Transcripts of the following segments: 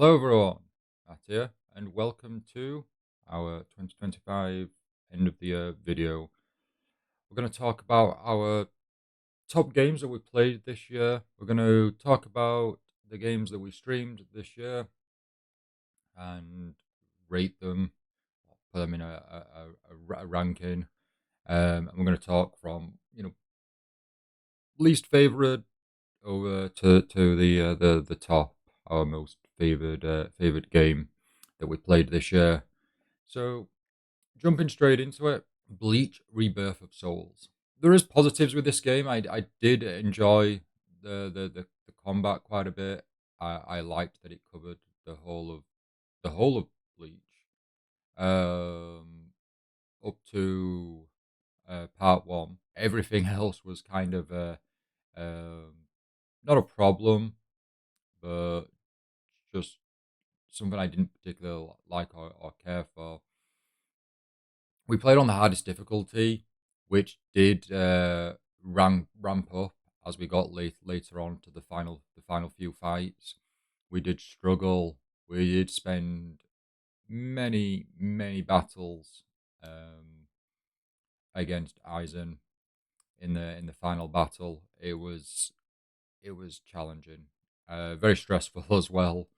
Hello everyone, Matt here, and welcome to our 2025 end of the year video. We're going to talk about our top games that we played this year. We're going to talk about the games that we streamed this year and rate them, put them in a ranking. And we're going to talk from least favorite over to the top, our most favorite game that we played this year. So jumping straight into it, Bleach Rebirth of Souls. There is positives with this game. I did enjoy the combat quite a bit. I liked that it covered the whole of Bleach, um, up to part one. Everything else was kind of um, not a problem, but just something I didn't particularly like or care for. We played on the hardest difficulty, which did ramp up as we got later on to the final few fights. We did struggle. We did spend many battles against Aizen in the final battle. It was challenging, very stressful as well.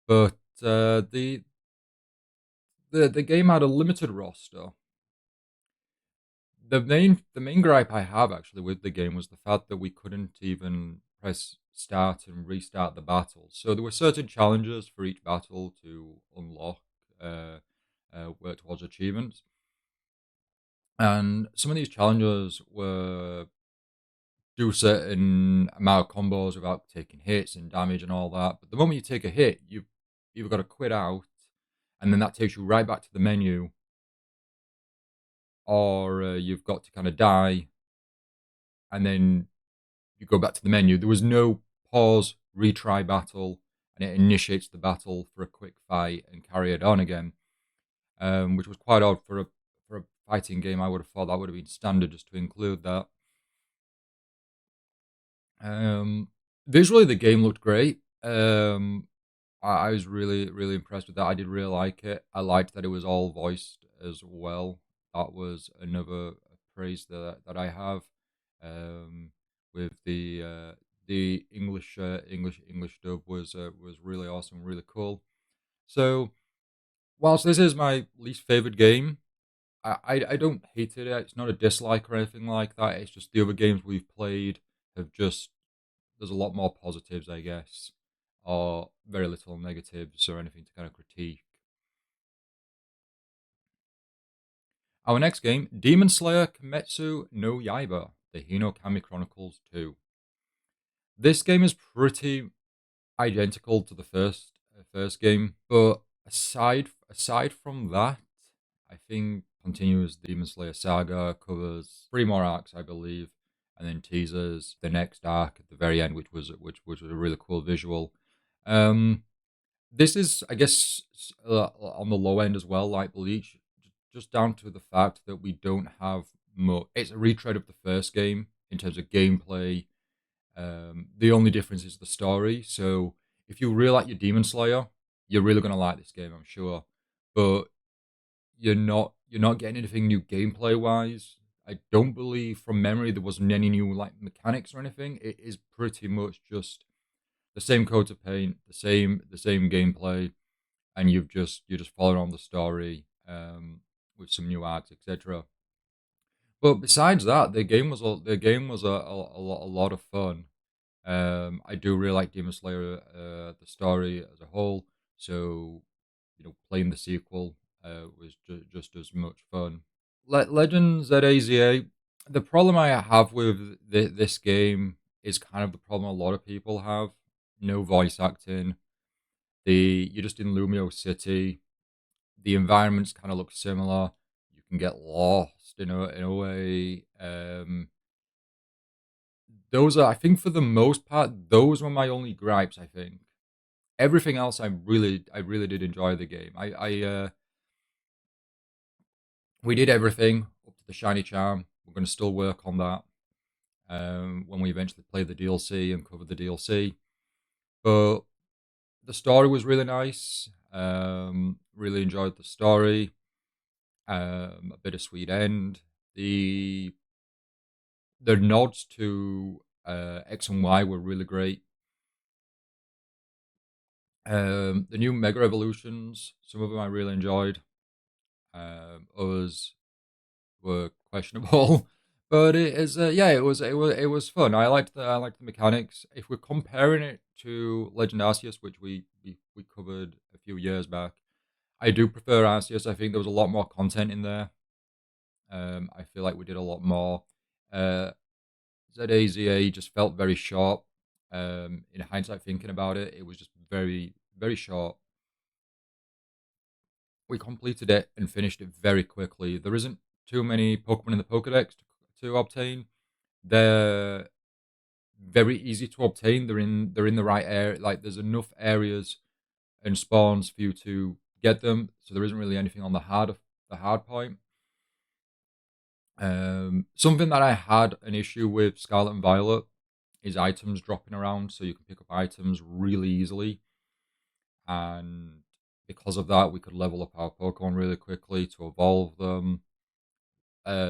But the game had a limited roster. The main gripe I have actually with the game was the fact that we couldn't even press start and restart the battle. So there were certain challenges for each battle to unlock, uh, work towards achievements, and some of these challenges were do certain amount of combos without taking hits and damage and all that. But the moment you take a hit, you've either got to quit out, and then that takes you right back to the menu, or you've got to kind of die and then you go back to the menu. There was no pause, retry battle, and it initiates the battle for a quick fight and carry it on again, which was quite odd for a fighting game. I would have thought that would have been standard just to include that. Um, Visually, the game looked great. I was really impressed with that. I did really like it. I liked that it was all voiced as well. That was another praise that I have. Um, with the English dub was really awesome, really cool. So whilst this is my least favorite game, I don't hate it. It's not a dislike or anything like that. It's just the other games we've played have just there's a lot more positives, I guess, or very little negatives or anything to kind of critique. Our next game, Demon Slayer Kimetsu no Yaiba, the Hinokami Chronicles 2. This game is pretty identical to the first game, but aside from that, I think continues the Demon Slayer saga, covers three more arcs, I believe, and then teasers the next arc at the very end, which was a really cool visual. Um, this is, I guess, on the low end as well, like Bleach, just down to the fact that we don't have much. It's a retread of the first game in terms of gameplay. The only difference is the story. So if you really like your Demon Slayer, you're really gonna like this game, I'm sure. But you're not getting anything new gameplay wise. I don't believe from memory there wasn't any new like mechanics or anything. It is pretty much just the same coat of paint, the same gameplay, and you're just following on the story with some new arts, etc. But besides that, the game was a lot of fun. I do really like Demon Slayer, the story as a whole. So, playing the sequel was just as much fun. Legends at AZA. The problem I have with this game is kind of the problem a lot of people have. No voice acting. You're just in Lumio City. The environments kind of look similar. You can get lost in a way. Those are, I think, for the most part, those were my only gripes. I think everything else, I really did enjoy the game. We did everything up to the shiny charm. We're going to still work on that when we eventually play the DLC and cover the DLC. But The story was really nice. Really enjoyed the story. A bittersweet end. The the nods to X and Y were really great. The new Mega Evolutions, some of them I really enjoyed. Others were questionable, but it is yeah, it was fun. I liked the mechanics. If we're comparing it to Legend Arceus, which we covered a few years back, I do prefer Arceus. I think there was a lot more content in there. I feel like we did a lot more. Uh, ZAZA just felt very short. In hindsight, thinking about it, it was just very, very short. We completed it and finished it very quickly. There isn't too many Pokemon in the Pokedex to obtain. They're very easy to obtain. They're in the right area. Like there's enough areas and spawns for you to get them. So there isn't really anything on the hard point. Something that I had an issue with Scarlet and Violet is items dropping around, so you can pick up items really easily, and because of that, we could level up our Pokemon really quickly to evolve them.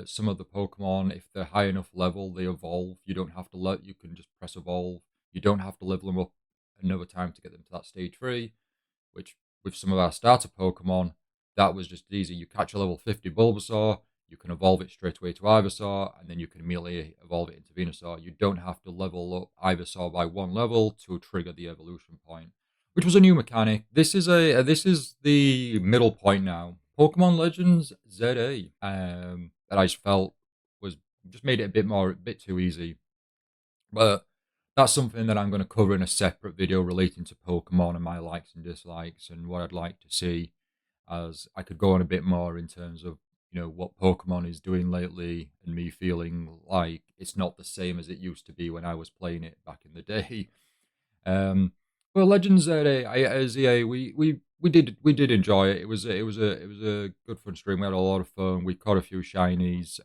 Some of the Pokemon, if they're high enough level, they evolve. You don't have to you can just press evolve. You don't have to level them up another time to get them to that stage 3, which with some of our starter Pokemon, that was just easy. You catch a level 50 Bulbasaur, you can evolve it straight away to Ivysaur, and then you can immediately evolve it into Venusaur. You don't have to level up Ivysaur by 1 level to trigger the evolution point, which was a new mechanic. This is the middle point now. Pokemon Legends ZA, that I just felt was just made it a bit too easy. But that's something that I'm going to cover in a separate video relating to Pokemon and my likes and dislikes and what I'd like to see, as I could go on a bit more in terms of what Pokemon is doing lately and me feeling like it's not the same as it used to be when I was playing it back in the day. Um, well, Legends ZA, we did enjoy it. It was a good fun stream. We had a lot of fun. We caught a few shinies.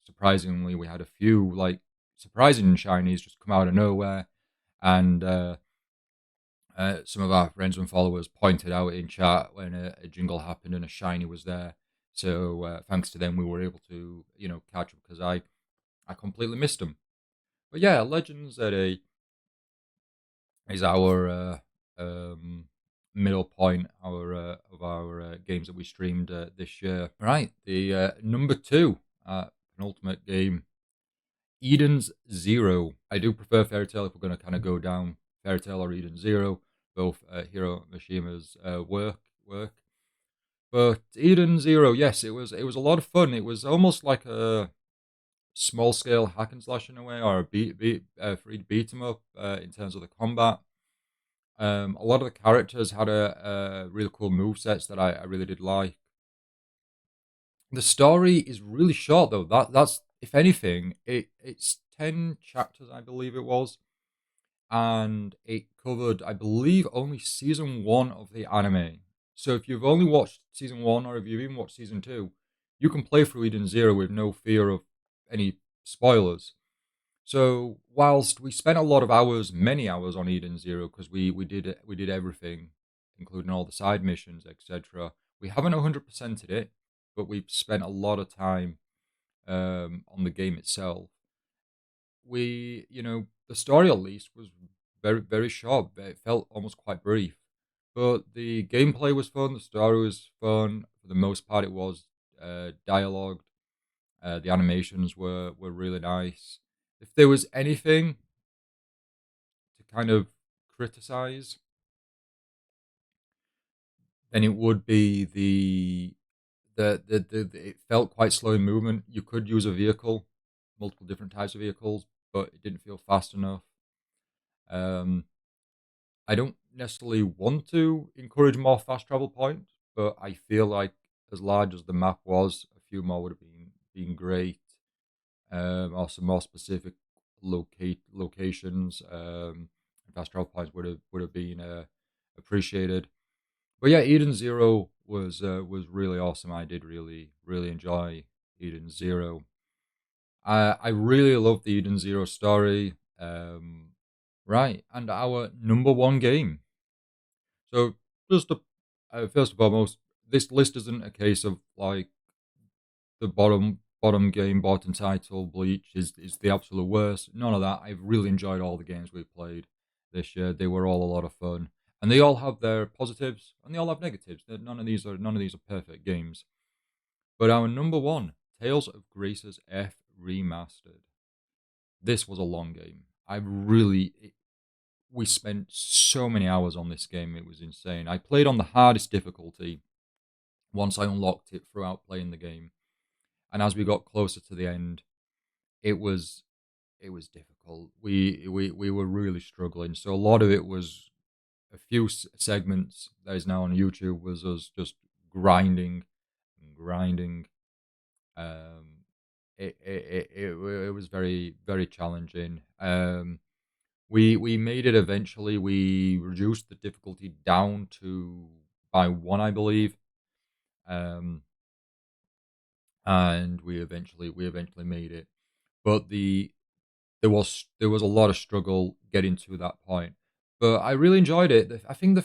Surprisingly, we had a few surprising shinies just come out of nowhere, and some of our friends and followers pointed out in chat when a jingle happened and a shiny was there. So thanks to them, we were able to catch up because I completely missed them. But yeah, Legends ZA is our middle point of our games that we streamed this year. Right, the number 2 penultimate game, Eden's Zero. I do prefer Fairy Tail if we're going to kind of go down Fairy Tail or Eden Zero, both Hiro Mishima's work. But Eden Zero, yes, it was a lot of fun. It was almost like a small scale hack and slash in a way, or a free beat 'em up in terms of the combat. A lot of the characters had a really cool move sets that I really did like. The story is really short though. That's if anything, it's 10 chapters, I believe it was, and it covered, I believe, only season 1 of the anime. So if you've only watched season 1, or if you've even watched season 2, you can play through Eden Zero with no fear of any spoilers. So whilst we spent a lot of hours, many hours on Eden Zero, because we did everything, including all the side missions, etc. We haven't 100%ed it, but we've spent a lot of time on the game itself. The story at least was very, very short. It felt almost quite brief, but the gameplay was fun. The story was fun. For the most part, it was dialogue. The animations were really nice. If there was anything to kind of criticize, then it would be it felt quite slow in movement. You could use a vehicle, multiple different types of vehicles, but it didn't feel fast enough. Um, I don't necessarily want to encourage more fast travel points, but I feel like as large as the map was, a few more would have been great. Also, more specific locations and fast travel points would have been appreciated. But yeah, Eden Zero was really awesome. I did really really enjoy Eden Zero. I really love the Eden Zero story. Right, and our number one game. So, just to, first and foremost, this list isn't a case of like the bottom game, bottom title, Bleach is the absolute worst. None of that. I've really enjoyed all the games we've played this year. They were all a lot of fun, and they all have their positives and they all have negatives. None of these are perfect games. But our number one, Tales of Grace's F Remastered. This was a long game. We spent so many hours on this game. It was insane. I played on the hardest difficulty once I unlocked it throughout playing the game. And as we got closer to the end, it was it was difficult. We were really struggling. So a lot of it was a few segments that is now on YouTube was us just grinding and grinding. Um, it was very challenging. We made it eventually. We reduced the difficulty down to by one, I believe. Um, and we eventually made it. But there was a lot of struggle getting to that point. But I really enjoyed it. I think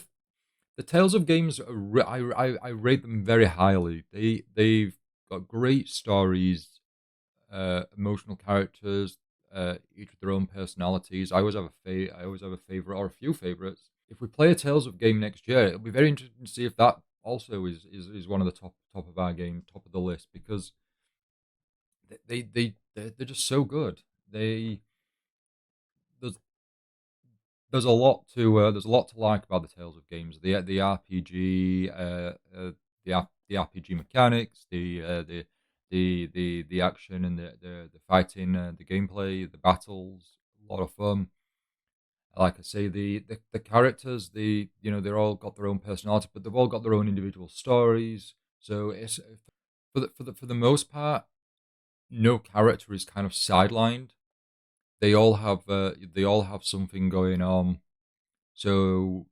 the Tales of games I rate them very highly. They've got great stories, emotional characters, each with their own personalities. I always have a favorite or a few favorites. If we play a Tales of game next year, it'll be very interesting to see if that also is one of the top of our game, top of the list, because they're just so good. They there's there's a lot to like about the Tales of games. The RPG, the RPG mechanics, the action and the fighting, the gameplay, the battles, a lot of fun. Like I say, the characters, they're all got their own personality, but they've all got their own individual stories. So it's for the most part, no character is kind of sidelined. They all have something going on. So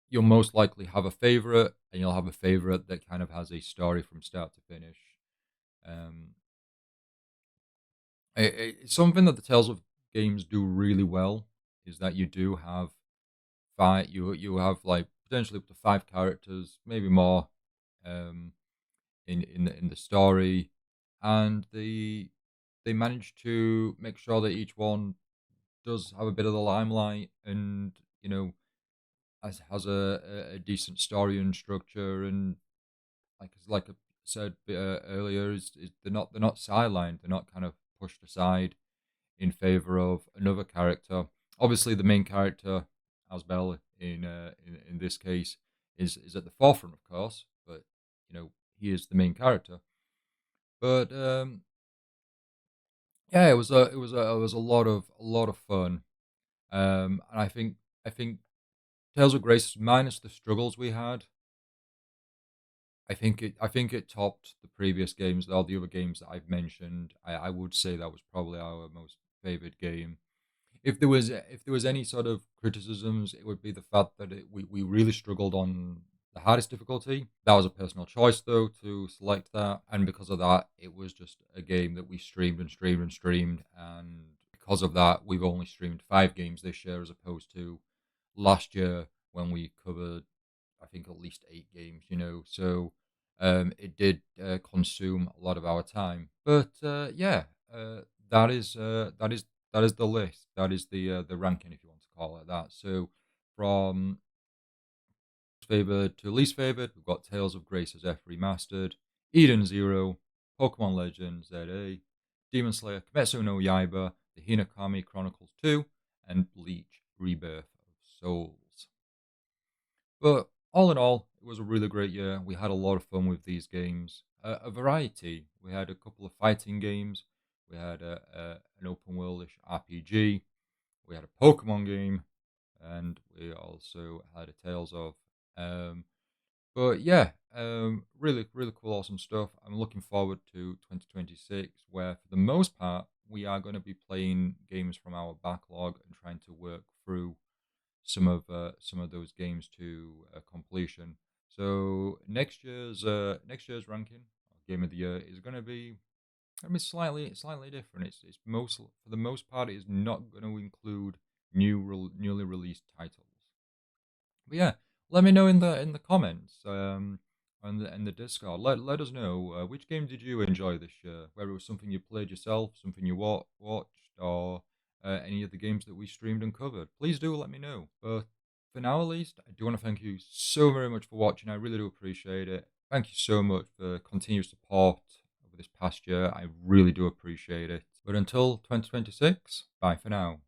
you'll most likely have a favorite, and you'll have a favorite that kind of has a story from start to finish. Um, it's something that the Tales of games do really well is that you do have you have like potentially up to five characters, maybe more, um, in the story, and they manage to make sure that each one does have a bit of the limelight, and has a decent story and structure, and like I said earlier, is they're not sidelined, they're not kind of pushed aside in favor of another character. Obviously, the main character, Asbel, in this case, is at the forefront, of course, but he is the main character. But yeah, it was a lot of fun, and I think Tales of Grace, minus the struggles we had, I think it topped the previous games, all the other games that I've mentioned. I would say that was probably our most favorite game. If there was any sort of criticisms, it would be the fact that we really struggled on the hardest difficulty. That was a personal choice though to select that, and because of that, it was just a game that we streamed and streamed and streamed, and because of that, we've only streamed 5 games this year as opposed to last year when we covered, I think, at least 8 games. So it did consume a lot of our time. But yeah, that is that is the list. That is the ranking, if you want to call it that. So from favored to least favored, we've got Tales of Grace's F Remastered, Eden Zero, Pokemon Legends ZA, Demon Slayer Kimetsu no Yaiba, The Hinokami Chronicles 2, and Bleach Rebirth of Souls. But all in all, it was a really great year. We had a lot of fun with these games. A variety. We had a couple of fighting games. We had an open worldish RPG. We had a Pokemon game, and we also had a Tales of. Um, but yeah, really, really cool, awesome stuff. I'm looking forward to 2026, where for the most part we are going to be playing games from our backlog and trying to work through some of those games to completion. So next year's ranking, game of the year, is going to be slightly different. It's most for the most part, it is not going to include newly released titles. But yeah, let me know in the comments, in the Discord. Let us know, which game did you enjoy this year? Whether it was something you played yourself, something you watched, or any of the games that we streamed and covered. Please do let me know. But for now, at least, I do want to thank you so very much for watching. I really do appreciate it. Thank you so much for continued support over this past year. I really do appreciate it. But until 2026, bye for now.